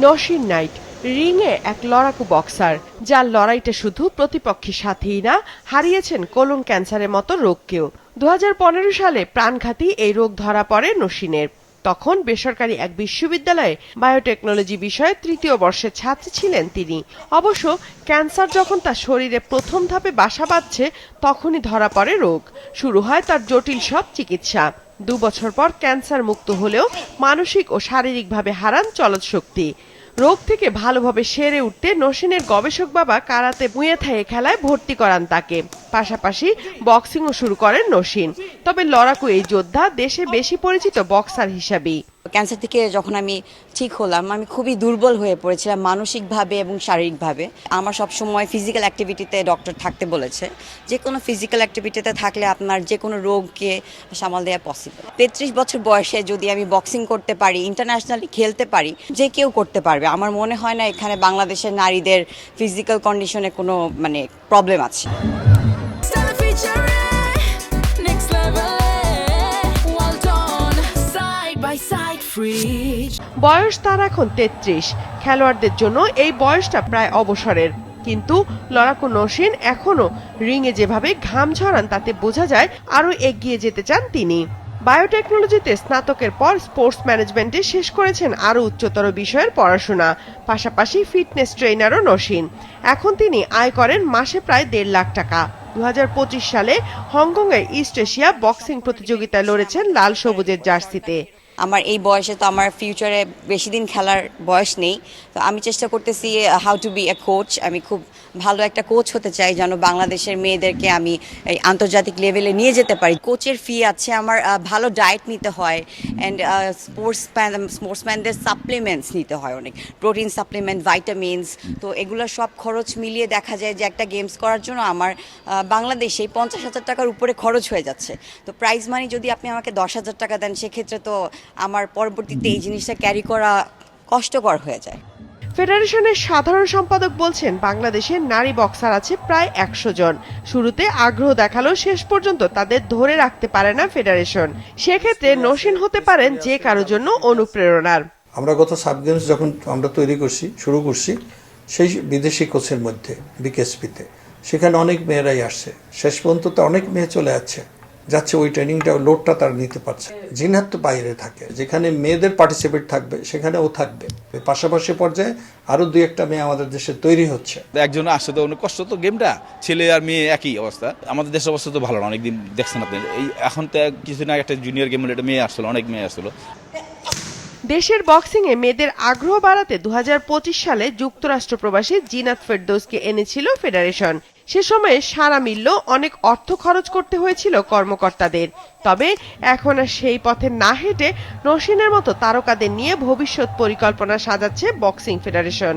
Nasin night রিংয়ে এক লড়াকু boxer, যার লড়াইটা শুধু প্রতিপক্ষের সাথেই না, হারিয়েছেন কোলন ক্যান্সারের মতো রোগকেও। 2015 সালে প্রাণঘাতী এই রোগ ধরা পড়ে নসিনের। তখন বেসরকারি এক বিশ্ববিদ্যালয়ে বায়োটেকনোলজি বিষয়ে তৃতীয় বর্ষের ছাত্রী ছিলেন তিনি। অবশ্য ক্যান্সার যখন তার শরীরে প্রথম ধাপে বাসা বাঁধছে, তখনই ধরা পড়ে রোগ। শুরু হয় তার জটিল সব চিকিৎসা। 2 বছর পর ক্যান্সার মুক্ত হলেও মানসিক ও শারীরিকভাবে হারান চলৎশক্তি। রোগ থেকে ভালোভাবে সেরে উঠতে নসিনের গবেষক বাবা কারাতে মুয়ে থাই খেলায় ভর্তি করান তাকে। পাশাপাশি বক্সিংও শুরু করেন নসিন। তবে লড়াকু এই যোদ্ধা দেশে বেশি পরিচিত বক্সার হিসাবেই। ক্যান্সার থেকে যখন আমি ঠিক হলাম, আমি খুবই দুর্বল হয়ে পড়েছিলাম মানসিকভাবে এবং শারীরিকভাবে। আমার সবসময় ফিজিক্যাল অ্যাক্টিভিটিতে ডক্টর থাকতে বলেছে। যে কোনো ফিজিক্যাল অ্যাক্টিভিটিতে থাকলে আপনার যে কোনো রোগকে সামাল দেওয়া পসিবল। 33 বছর বয়সে যদি আমি বক্সিং করতে পারি, ইন্টারন্যাশনালি খেলতে পারি, যে কেউ করতে পারবে। আমার মনে হয় না এখানে বাংলাদেশের নারীদের ফিজিক্যাল কন্ডিশনে কোনো প্রবলেম আছে। বয়স তার এখন 33। খেলোয়াড়দের জন্য এই বয়সটা প্রায় অবসরের, কিন্তু লড়াকু নসিন এখনো রিংয়ে যেভাবে ঘাম ঝরান তাতে বোঝা যায় আরো এগিয়ে যেতে চান তিনি। বায়োটেকনোলজিতে স্নাতকের পর স্পোর্টস ম্যানেজমেন্টে শেষ করেছেন আরো উচ্চতর বিষয়ের পড়াশোনা। পাশাপাশি ফিটনেস ট্রেনারও নসিন। এখন তিনি আয় করেন মাসে প্রায় 1.5 লাখ টাকা। 2025 সালে হংকংয়ে ইস্ট এশিয়া বক্সিং প্রতিযোগিতায় লড়েছেন লাল সবুজের জার্সিতে। আমার এই বয়সে তো আমার ফিউচারে বেশি দিন খেলার বয়স নেই, তো আমি চেষ্টা করতেছি how to be a coach. আমি খুব ভালো একটা কোচ হতে চাই, যেন বাংলাদেশের মেয়েদেরকে আমি এই আন্তর্জাতিক লেভেলে নিয়ে যেতে পারি। কোচের ফি আছে, আমার ভালো ডায়েট নিতে হয়, অ্যান্ড স্পোর্টসম্যানদের সাপ্লিমেন্টস নিতে হয়, অনেক প্রোটিন সাপ্লিমেন্ট, ভাইটামিনস। তো এগুলো সব খরচ মিলিয়ে দেখা যায় যে একটা গেমস করার জন্য আমার বাংলাদেশে 50,000 টাকার উপরে খরচ হয়ে যাচ্ছে। তো প্রাইজ মানি যদি আপনি আমাকে 10,000 টাকা দেন, সেক্ষেত্রে তো আমার পরবর্তীতে এই জিনিসটা ক্যারি করা কষ্টকর হয়ে যায়। ফেডারেশনের সাধারণ সম্পাদক বলছেন, বাংলাদেশে নারী বক্সার আছে প্রায় 100 জন। শুরুতে আগ্রহ দেখালেও শেষ পর্যন্ত তাদের ধরে রাখতে পারে না ফেডারেশন। সেক্ষেত্রে নসিন হতে পারেন যে কারো জন্য অনুপ্রেরণার। আমরা গত সাব গেমস যখন আমরা শুরু করছি সেই বিদেশি কোচের মধ্যে বিকেএসপিতে, সেখানে অনেক মেয়েরাই আসছে। শেষ পর্যন্ত তো অনেক মেয়ে চলে যাচ্ছে ওই ট্রেনিংটা, লোডটা তারা নিতে পারছে। জিনাত তো বাইরে থাকে, যেখানে মেয়েদের পার্টিসিপেট থাকবে সেখানে ও থাকবে। পাশাপাশি পর্যায়ে আরো 2-1টা মেয়ে আমাদের দেশে তৈরি হচ্ছে। একজন আসছে তো অনেক কষ্ট, তো গেমটা ছেলে আর মেয়ে একই অবস্থা। আমাদের দেশের অবস্থা তো ভালো না, অনেকদিন দেখছেন আপনি। এই এখন তো কিছুদিন আগে একটা জুনিয়র গেম একটা মেয়ে আসছিল, অনেক মেয়ে আসছিল। দেশের বক্সিংয়ে মেয়েদের আগ্রহ বাড়াতে 2025 সালে যুক্তরাষ্ট্র প্রবাসী জিনাত ফেরদৌসকে এনেছিল ফেডারেশন। সে সময়ে সারা মিলল, অনেক অর্থ খরচ করতে হয়েছিল কর্মকর্তাদের। তবে এখন আর সেই পথে না হেঁটে নসিনের মতো তারকাদের নিয়ে ভবিষ্যৎ পরিকল্পনা সাজাচ্ছে বক্সিং ফেডারেশন।